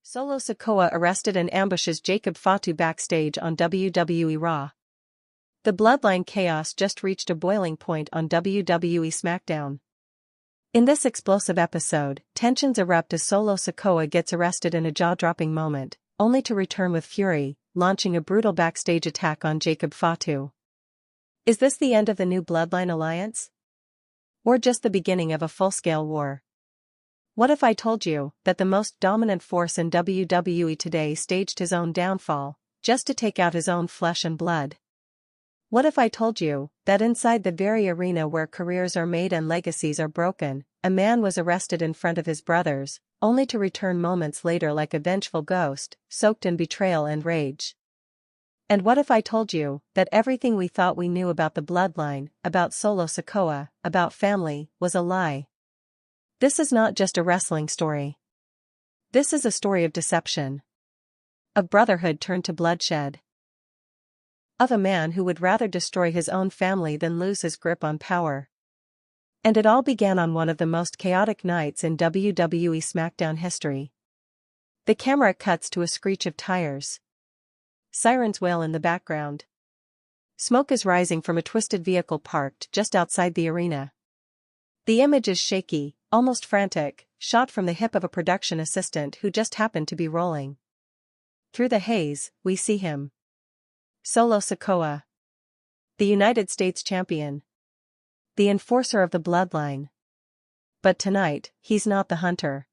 Solo Sikoa arrested and ambushes Jacob Fatu backstage on WWE Raw. The Bloodline chaos just reached a boiling point on WWE SmackDown. In this explosive episode, tensions erupt as Solo Sikoa gets arrested in a jaw-dropping moment, only to return with fury, launching a brutal backstage attack on Jacob Fatu. Is this the end of the new Bloodline alliance? Or just the beginning of a full-scale war? What if I told you that the most dominant force in WWE today staged his own downfall, just to take out his own flesh and blood? What if I told you that inside the very arena where careers are made and legacies are broken, a man was arrested in front of his brothers, only to return moments later like a vengeful ghost, soaked in betrayal and rage? And what if I told you that everything we thought we knew about the Bloodline, about Solo Sikoa, about family, was a lie? This is not just a wrestling story. This is a story of deception. Of brotherhood turned to bloodshed. Of a man who would rather destroy his own family than lose his grip on power. And it all began on one of the most chaotic nights in WWE SmackDown history. The camera cuts to a screech of tires. Sirens wail in the background. Smoke is rising from a twisted vehicle parked just outside the arena. The image is shaky, almost frantic, shot from the hip of a production assistant who just happened to be rolling. Through the haze, we see him. Solo Sikoa. The United States champion. The enforcer of the Bloodline. But tonight, he's not the hunter.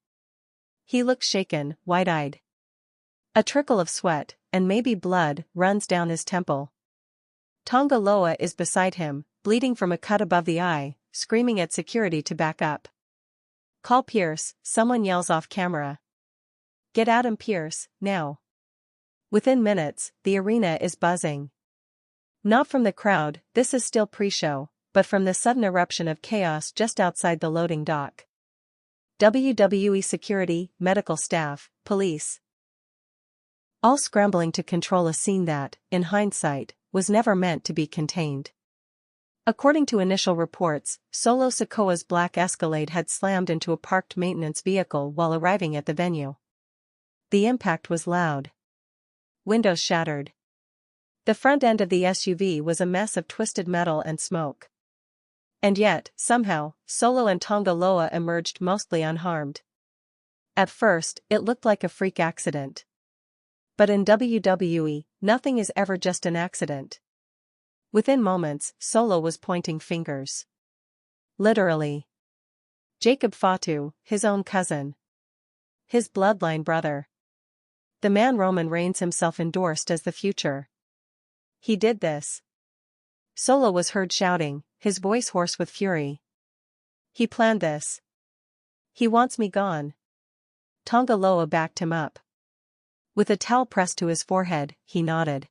He looks shaken, wide-eyed. A trickle of sweat, and maybe blood, runs down his temple. Tonga Loa is beside him, bleeding from a cut above the eye, screaming at security to back up. "Call Pierce," someone yells off camera. "Get Adam Pierce, now." Within minutes, the arena is buzzing. Not from the crowd, this is still pre-show, but from the sudden eruption of chaos just outside the loading dock. WWE security, medical staff, police. All scrambling to control a scene that, in hindsight, was never meant to be contained. According to initial reports, Solo Sikoa's black Escalade had slammed into a parked maintenance vehicle while arriving at the venue. The impact was loud. Windows shattered. The front end of the SUV was a mess of twisted metal and smoke. And yet, somehow, Solo and Tonga Loa emerged mostly unharmed. At first, it looked like a freak accident. But in WWE, nothing is ever just an accident. Within moments, Solo was pointing fingers. Literally. Jacob Fatu, his own cousin. His bloodline brother. The man Roman Reigns himself endorsed as the future. He did this. Solo was heard shouting, his voice hoarse with fury. He planned this. He wants me gone. Tonga Loa backed him up. With a towel pressed to his forehead, he nodded.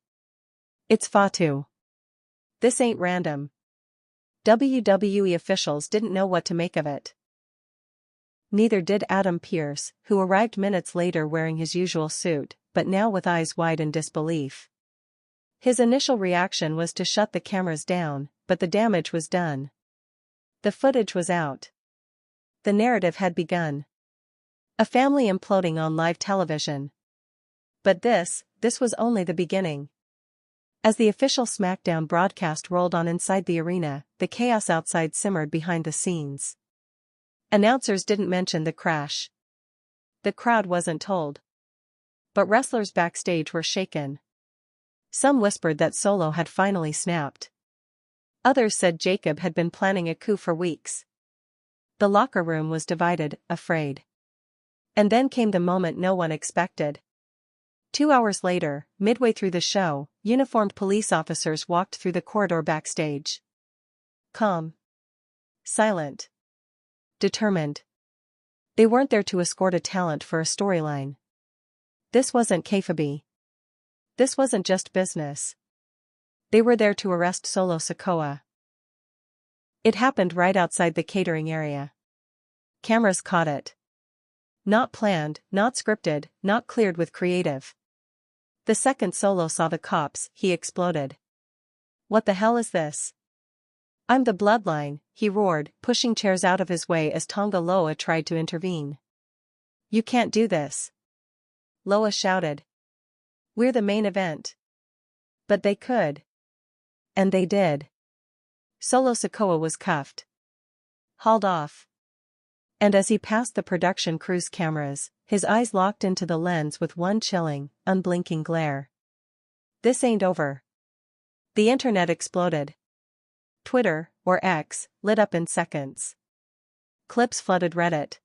It's Fatu. This ain't random. WWE officials didn't know what to make of it. Neither did Adam Pierce, who arrived minutes later wearing his usual suit, but now with eyes wide in disbelief. His initial reaction was to shut the cameras down, but the damage was done. The footage was out. The narrative had begun. A family imploding on live television. But this was only the beginning. As the official SmackDown broadcast rolled on inside the arena, the chaos outside simmered behind the scenes. Announcers didn't mention the crash. The crowd wasn't told. But wrestlers backstage were shaken. Some whispered that Solo had finally snapped. Others said Jacob had been planning a coup for weeks. The locker room was divided, afraid. And then came the moment no one expected. 2 hours later, midway through the show, uniformed police officers walked through the corridor backstage. Calm. Silent. Determined. They weren't there to escort a talent for a storyline. This wasn't kayfabe. This wasn't just business. They were there to arrest Solo Sikoa. It happened right outside the catering area. Cameras caught it. Not planned, not scripted, not cleared with creative. The second Solo saw the cops, he exploded. What the hell is this? I'm the Bloodline, he roared, pushing chairs out of his way as Tonga Loa tried to intervene. You can't do this. Loa shouted. "We're the main event." But they could. And they did. Solo Sikoa was cuffed. Hauled off. And as he passed the production crew's cameras, his eyes locked into the lens with one chilling, unblinking glare. This ain't over. The internet exploded. Twitter, or X, lit up in seconds. Clips flooded Reddit.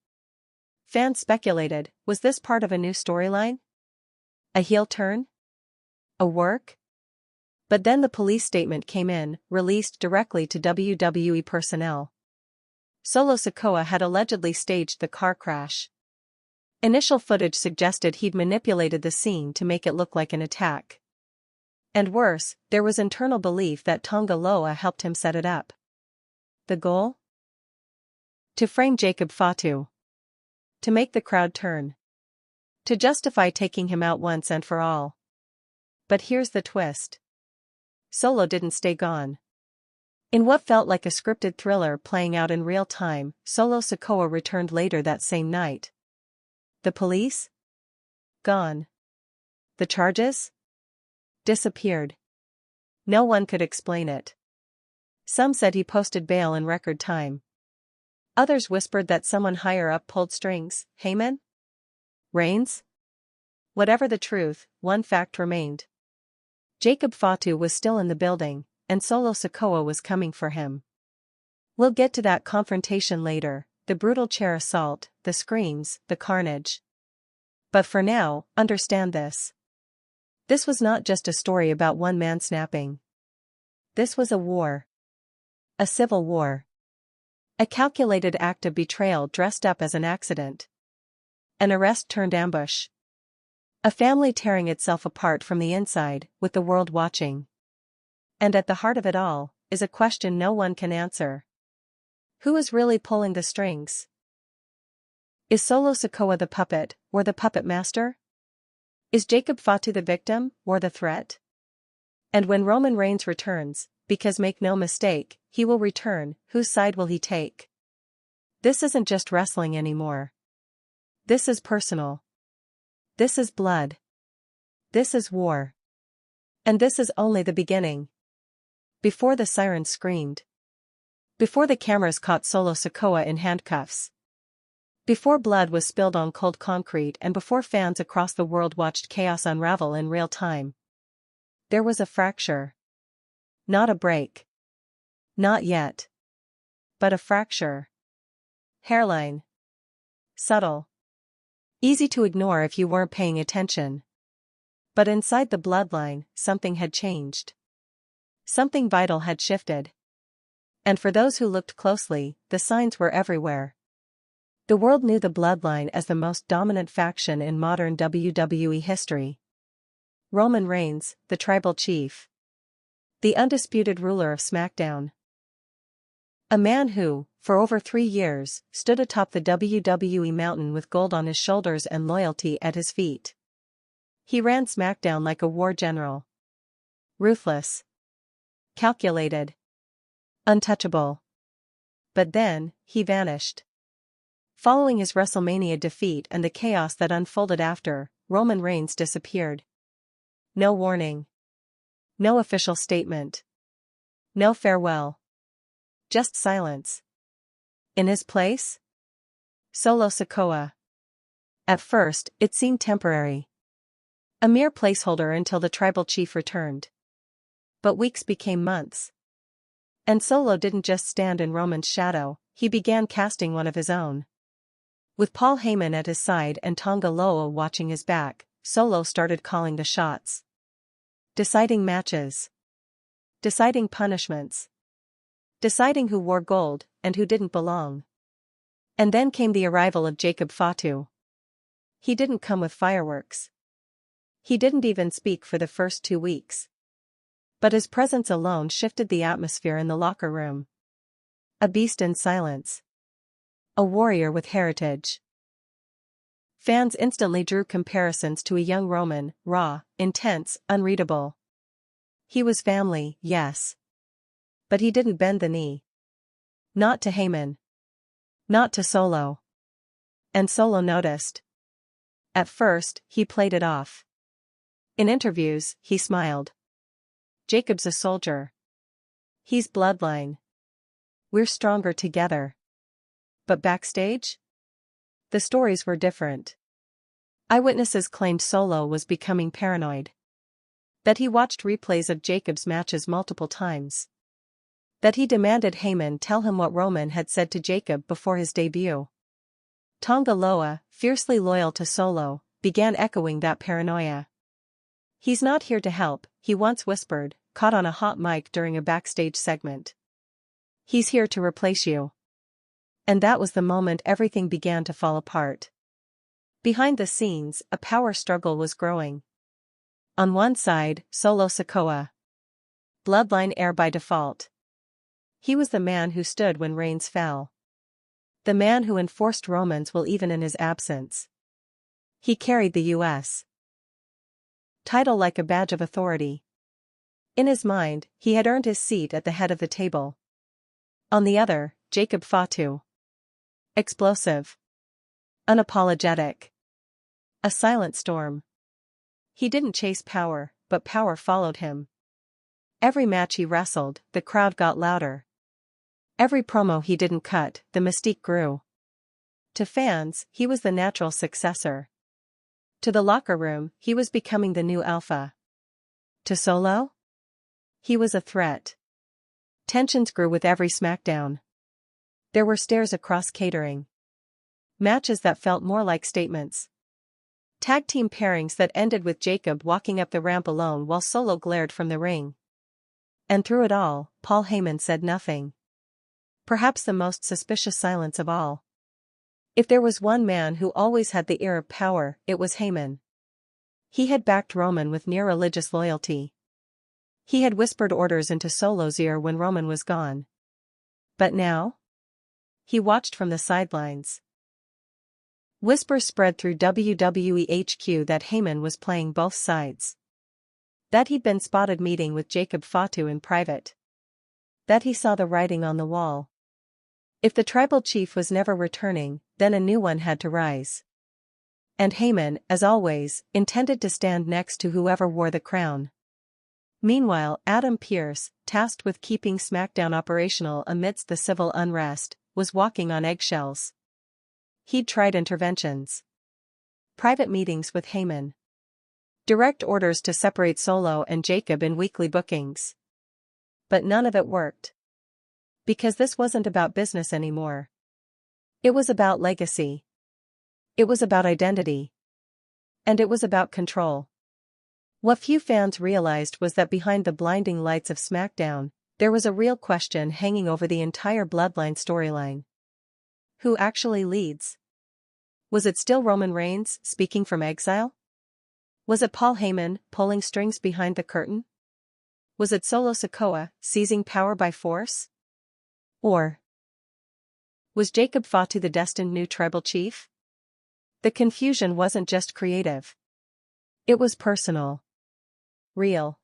Fans speculated, was this part of a new storyline? A heel turn? A work? But then the police statement came in, released directly to WWE personnel. Solo Sikoa had allegedly staged the car crash. Initial footage suggested he'd manipulated the scene to make it look like an attack. And worse, there was internal belief that Tonga Loa helped him set it up. The goal? To frame Jacob Fatu. To make the crowd turn. To justify taking him out once and for all. But here's the twist. Solo didn't stay gone. In what felt like a scripted thriller playing out in real time, Solo Sikoa returned later that same night. The police? Gone. The charges? Disappeared. No one could explain it. Some said he posted bail in record time. Others whispered that someone higher up pulled strings. Heyman? Reigns? Whatever the truth, one fact remained. Jacob Fatu was still in the building, and Solo Sikoa was coming for him. We'll get to that confrontation later, the brutal chair assault, the screams, the carnage. But for now, understand this. This was not just a story about one man snapping. This was a war. A civil war. A calculated act of betrayal dressed up as an accident. An arrest turned ambush. A family tearing itself apart from the inside, with the world watching. And at the heart of it all, is a question no one can answer. Who is really pulling the strings? Is Solo Sikoa the puppet, or the puppet master? Is Jacob Fatu the victim, or the threat? And when Roman Reigns returns, because make no mistake, he will return, whose side will he take? This isn't just wrestling anymore. This is personal. This is blood. This is war. And this is only the beginning. Before the sirens screamed. Before the cameras caught Solo Sikoa in handcuffs. Before blood was spilled on cold concrete and before fans across the world watched chaos unravel in real time. There was a fracture. Not a break. Not yet. But a fracture. Hairline. Subtle. Easy to ignore if you weren't paying attention. But inside the bloodline, something had changed. Something vital had shifted. And for those who looked closely, the signs were everywhere. The world knew the bloodline as the most dominant faction in modern WWE history. Roman Reigns, the tribal chief. The undisputed ruler of SmackDown. A man who, for over 3 years, stood atop the WWE mountain with gold on his shoulders and loyalty at his feet. He ran SmackDown like a war general. Ruthless. Calculated. Untouchable. But then, he vanished. Following his WrestleMania defeat and the chaos that unfolded after, Roman Reigns disappeared. No warning. No official statement. No farewell. Just silence. In his place? Solo Sikoa. At first, it seemed temporary. A mere placeholder until the tribal chief returned. But weeks became months. And Solo didn't just stand in Roman's shadow, he began casting one of his own. With Paul Heyman at his side and Tonga Loa watching his back, Solo started calling the shots. Deciding matches. Deciding punishments. Deciding who wore gold, and who didn't belong. And then came the arrival of Jacob Fatu. He didn't come with fireworks. He didn't even speak for the first 2 weeks. But his presence alone shifted the atmosphere in the locker room. A beast in silence. A warrior with heritage. Fans instantly drew comparisons to a young Roman, raw, intense, unreadable. He was family, yes. But he didn't bend the knee. Not to Heyman. Not to Solo. And Solo noticed. At first, he played it off. In interviews, he smiled. Jacob's a soldier. He's Bloodline. We're stronger together. But backstage? The stories were different. Eyewitnesses claimed Solo was becoming paranoid. That he watched replays of Jacob's matches multiple times. That he demanded Heyman tell him what Roman had said to Jacob before his debut. Tonga Loa, fiercely loyal to Solo, began echoing that paranoia. "He's not here to help," he once whispered, caught on a hot mic during a backstage segment. "He's here to replace you." And that was the moment everything began to fall apart. Behind the scenes, a power struggle was growing. On one side, Solo Sikoa. Bloodline heir by default. He was the man who stood when Reigns fell. The man who enforced Roman's will even in his absence. He carried the U.S. title like a badge of authority. In his mind, he had earned his seat at the head of the table. On the other, Jacob Fatu. Explosive. Unapologetic. A silent storm. He didn't chase power, but power followed him. Every match he wrestled, the crowd got louder. Every promo he didn't cut, the mystique grew. To fans, he was the natural successor. To the locker room, he was becoming the new alpha. To Solo? He was a threat. Tensions grew with every SmackDown. There were stares across catering. Matches that felt more like statements. Tag team pairings that ended with Jacob walking up the ramp alone while Solo glared from the ring. And through it all, Paul Heyman said nothing. Perhaps the most suspicious silence of all. If there was one man who always had the ear of power, it was Heyman. He had backed Roman with near religious loyalty. He had whispered orders into Solo's ear when Roman was gone. But now? He watched from the sidelines. Whispers spread through WWE HQ that Heyman was playing both sides. That he'd been spotted meeting with Jacob Fatu in private. That he saw the writing on the wall. If the tribal chief was never returning, then a new one had to rise. And Heyman, as always, intended to stand next to whoever wore the crown. Meanwhile, Adam Pearce, tasked with keeping SmackDown operational amidst the civil unrest, was walking on eggshells. He'd tried interventions. Private meetings with Heyman. Direct orders to separate Solo and Jacob in weekly bookings. But none of it worked. Because this wasn't about business anymore. It was about legacy. It was about identity. And it was about control. What few fans realized was that behind the blinding lights of SmackDown, there was a real question hanging over the entire Bloodline storyline. Who actually leads? Was it still Roman Reigns, speaking from exile? Was it Paul Heyman, pulling strings behind the curtain? Was it Solo Sikoa, seizing power by force? Or was Jacob Fatu the destined new tribal chief? The confusion wasn't just creative. It was personal. Real.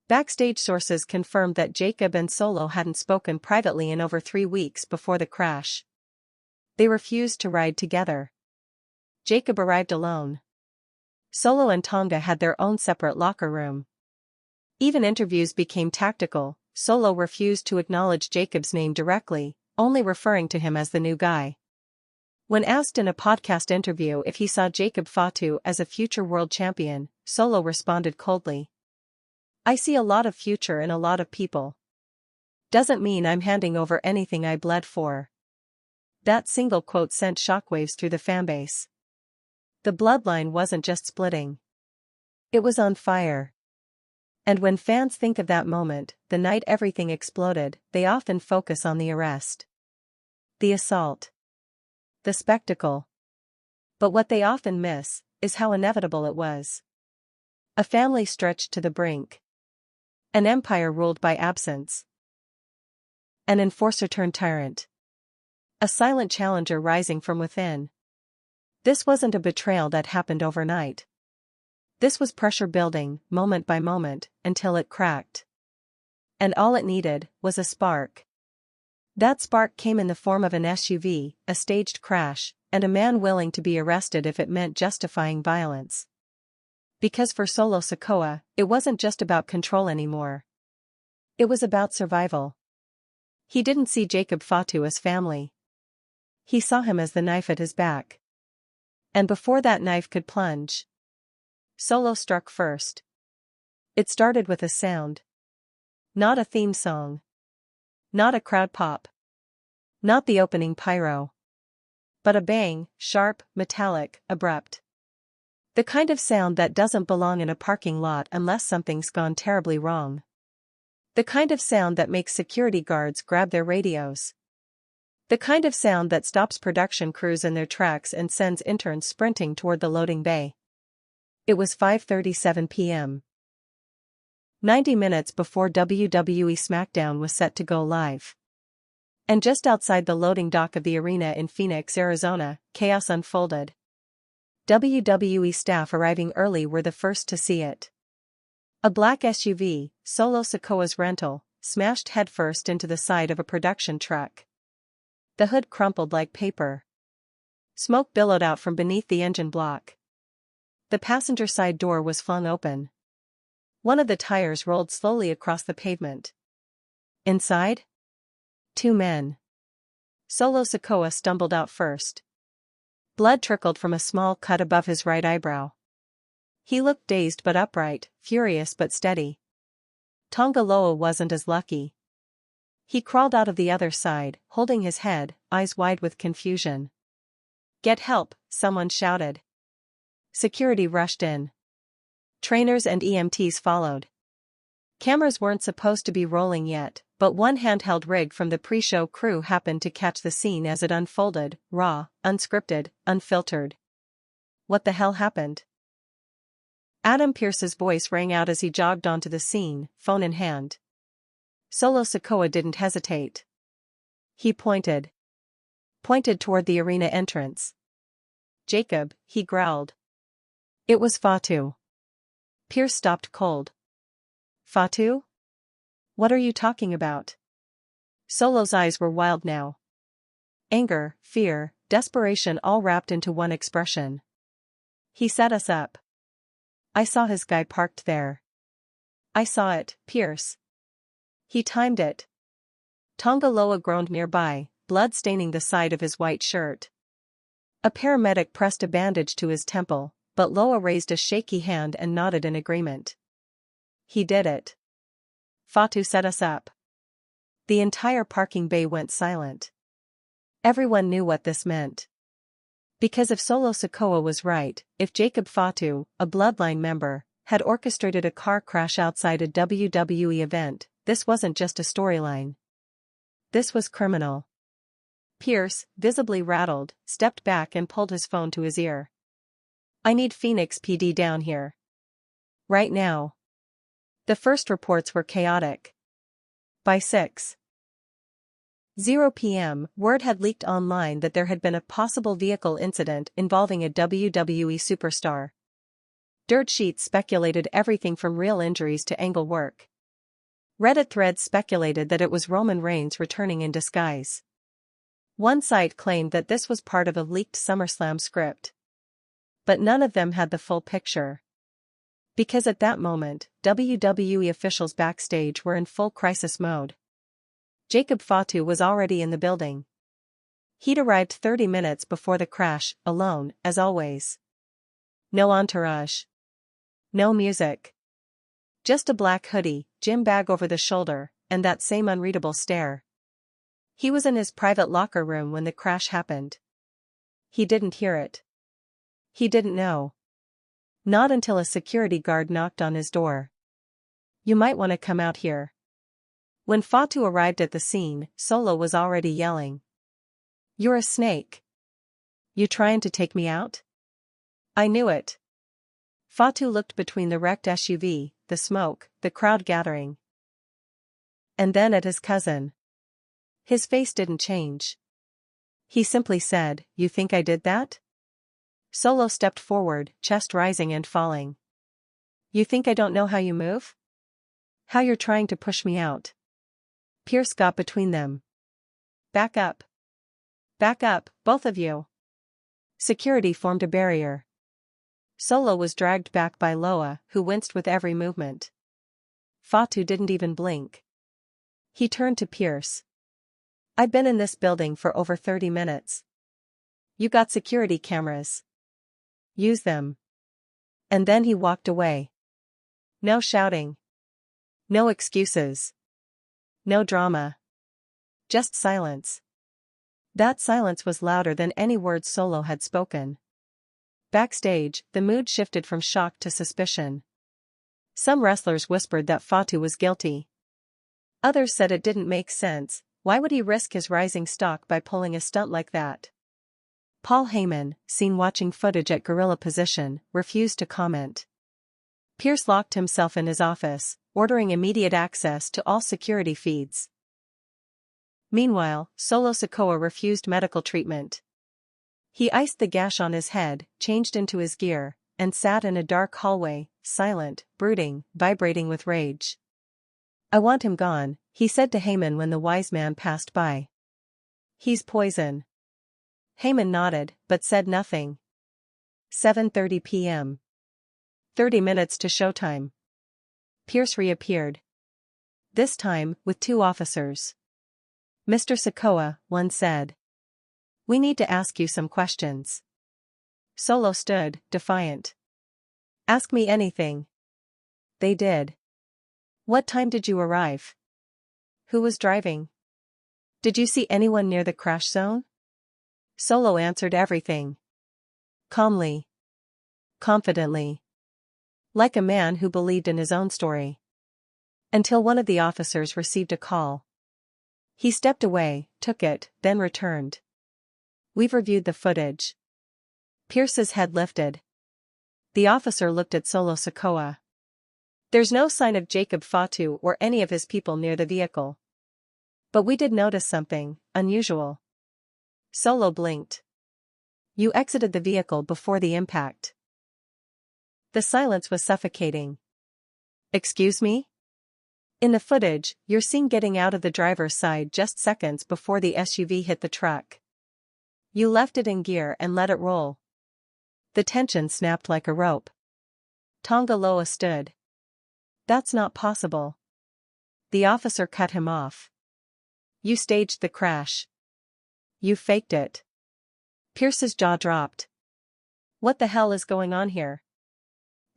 Backstage sources confirmed that Jacob and Solo hadn't spoken privately in over 3 weeks before the crash. They refused to ride together. Jacob arrived alone. Solo and Tonga had their own separate locker room. Even interviews became tactical. Solo refused to acknowledge Jacob's name directly, only referring to him as the new guy. When asked in a podcast interview if he saw Jacob Fatu as a future world champion, Solo responded coldly. "I see a lot of future in a lot of people. Doesn't mean I'm handing over anything I bled for." That single quote sent shockwaves through the fanbase. The bloodline wasn't just splitting. It was on fire. And when fans think of that moment, the night everything exploded, they often focus on the arrest. The assault. The spectacle. But what they often miss is how inevitable it was. A family stretched to the brink. An empire ruled by absence. An enforcer turned tyrant. A silent challenger rising from within. This wasn't a betrayal that happened overnight. This was pressure building, moment by moment, until it cracked. And all it needed was a spark. That spark came in the form of an SUV, a staged crash, and a man willing to be arrested if it meant justifying violence. Because for Solo Sikoa, it wasn't just about control anymore. It was about survival. He didn't see Jacob Fatu as family. He saw him as the knife at his back. And before that knife could plunge, Solo struck first. It started with a sound. Not a theme song. Not a crowd pop. Not the opening pyro. But a bang, sharp, metallic, abrupt. The kind of sound that doesn't belong in a parking lot unless something's gone terribly wrong. The kind of sound that makes security guards grab their radios. The kind of sound that stops production crews in their tracks and sends interns sprinting toward the loading bay. It was 5:37 p.m. 90 minutes before WWE SmackDown was set to go live. And just outside the loading dock of the arena in Phoenix, Arizona, chaos unfolded. WWE staff arriving early were the first to see it. A black SUV, Solo Sikoa's rental, smashed headfirst into the side of a production truck. The hood crumpled like paper. Smoke billowed out from beneath the engine block. The passenger side door was flung open. One of the tires rolled slowly across the pavement. Inside? 2 men. Solo Sikoa stumbled out first. Blood trickled from a small cut above his right eyebrow. He looked dazed but upright, furious but steady. Tonga Loa wasn't as lucky. He crawled out of the other side, holding his head, eyes wide with confusion. "Get help," someone shouted. Security rushed in. Trainers and EMTs followed. Cameras weren't supposed to be rolling yet, but one handheld rig from the pre-show crew happened to catch the scene as it unfolded, raw, unscripted, unfiltered. What the hell happened? Adam Pearce's voice rang out as he jogged onto the scene, phone in hand. Solo Sikoa didn't hesitate. He pointed toward the arena entrance. "Jacob," he growled. It was Fatu. Pierce stopped cold. "Fatu? What are you talking about?" Solo's eyes were wild now. Anger, fear, desperation all wrapped into one expression. "He set us up. I saw his guy parked there. I saw it, Pierce. He timed it." Tonga Loa groaned nearby, blood staining the side of his white shirt. A paramedic pressed a bandage to his temple, but Loa raised a shaky hand and nodded in agreement. "He did it. Fatu set us up." The entire parking bay went silent. Everyone knew what this meant. Because if Solo Sikoa was right, if Jacob Fatu, a Bloodline member, had orchestrated a car crash outside a WWE event, this wasn't just a storyline. This was criminal. Pierce, visibly rattled, stepped back and pulled his phone to his ear. "I need Phoenix PD down here. Right now." The first reports were chaotic. By 6:00 p.m., word had leaked online that there had been a possible vehicle incident involving a WWE superstar. Dirt sheets speculated everything from real injuries to angle work. Reddit threads speculated that it was Roman Reigns returning in disguise. One site claimed that this was part of a leaked SummerSlam script. But none of them had the full picture. Because at that moment, WWE officials backstage were in full crisis mode. Jacob Fatu was already in the building. He'd arrived 30 minutes before the crash, alone, as always. No entourage. No music. Just a black hoodie, gym bag over the shoulder, and that same unreadable stare. He was in his private locker room when the crash happened. He didn't hear it. He didn't know. Not until a security guard knocked on his door. "You might want to come out here." When Fatu arrived at the scene, Solo was already yelling. "You're a snake. You trying to take me out?" "I knew it." Fatu looked between the wrecked SUV, the smoke, the crowd gathering. And then at his cousin. His face didn't change. He simply said, "You think I did that?" Solo stepped forward, chest rising and falling. "You think I don't know how you move? How you're trying to push me out?" Pierce got between them. Back up, both of you." Security formed a barrier. Solo was dragged back by Loa, who winced with every movement. Fatu didn't even blink. He turned to Pierce. "I've been in this building for over 30 minutes. You got security cameras. Use them." And then he walked away. No shouting. No excuses. No drama. Just silence. That silence was louder than any words Solo had spoken. Backstage, the mood shifted from shock to suspicion. Some wrestlers whispered that Fatu was guilty. Others said it didn't make sense. Why would he risk his rising stock by pulling a stunt like that? Paul Heyman, seen watching footage at gorilla position, refused to comment. Pierce locked himself in his office, ordering immediate access to all security feeds. Meanwhile, Solo Sikoa refused medical treatment. He iced the gash on his head, changed into his gear, and sat in a dark hallway, silent, brooding, vibrating with rage. "I want him gone," he said to Heyman when the wise man passed by. "He's poison." Heyman nodded, but said nothing. 7:30 p.m. 30 minutes to showtime. Pierce reappeared. This time, with 2 officers. "Mr. Sikoa," one said. "We need to ask you some questions." Solo stood, defiant. "Ask me anything." They did. "What time did you arrive? Who was driving? Did you see anyone near the crash zone?" Solo answered everything. Calmly. Confidently. Like a man who believed in his own story. Until one of the officers received a call. He stepped away, took it, then returned. "We've reviewed the footage." Pierce's head lifted. The officer looked at Solo Sikoa. "There's no sign of Jacob Fatu or any of his people near the vehicle. But we did notice something unusual." Solo blinked. "You exited the vehicle before the impact." The silence was suffocating. "Excuse me?" "In the footage, you're seen getting out of the driver's side just seconds before the SUV hit the truck. You left it in gear and let it roll." The tension snapped like a rope. Tonga Loa stood. "That's not possible." The officer cut him off. "You staged the crash. You faked it." Pierce's jaw dropped. What the hell is going on here?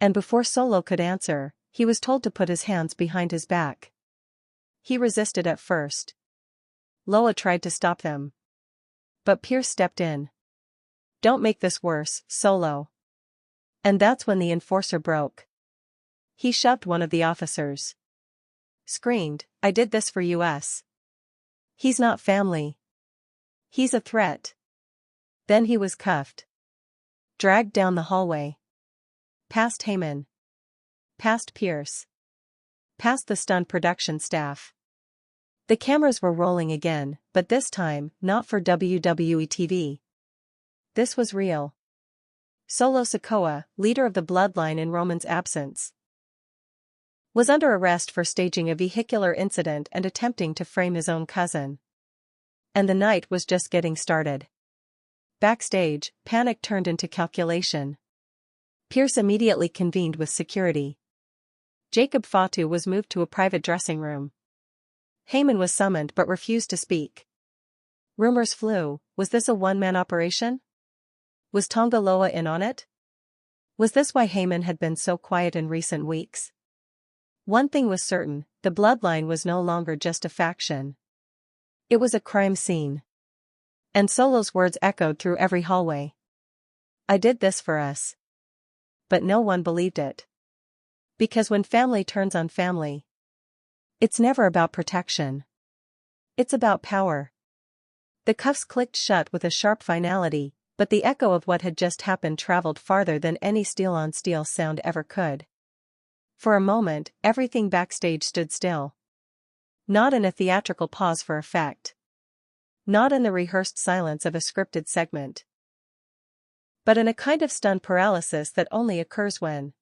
And before Solo could answer, he was told to put his hands behind his back. He resisted at first. Loa tried to stop them. But Pierce stepped in. "Don't make this worse, Solo." And that's when the enforcer broke. He shoved one of the officers. Screamed, "I did this for us. He's not family. He's a threat." Then he was cuffed. Dragged down the hallway. Past Heyman. Past Pierce. Past the stunt production staff. The cameras were rolling again, but this time, not for WWE TV. This was real. Solo Sikoa, leader of the Bloodline in Roman's absence, was under arrest for staging a vehicular incident and attempting to frame his own cousin. And the night was just getting started. Backstage, panic turned into calculation. Pierce immediately convened with security. Jacob Fatu was moved to a private dressing room. Heyman was summoned but refused to speak. Rumors flew. Was this a one-man operation? Was Tonga Loa in on it? Was this why Heyman had been so quiet in recent weeks? One thing was certain, the Bloodline was no longer just a faction. It was a crime scene. And Solo's words echoed through every hallway. "I did this for us." But no one believed it. Because when family turns on family, it's never about protection. It's about power. The cuffs clicked shut with a sharp finality, but the echo of what had just happened traveled farther than any steel-on-steel sound ever could. For a moment, everything backstage stood still. Not in a theatrical pause for effect. Not in the rehearsed silence of a scripted segment. But in a kind of stunned paralysis that only occurs when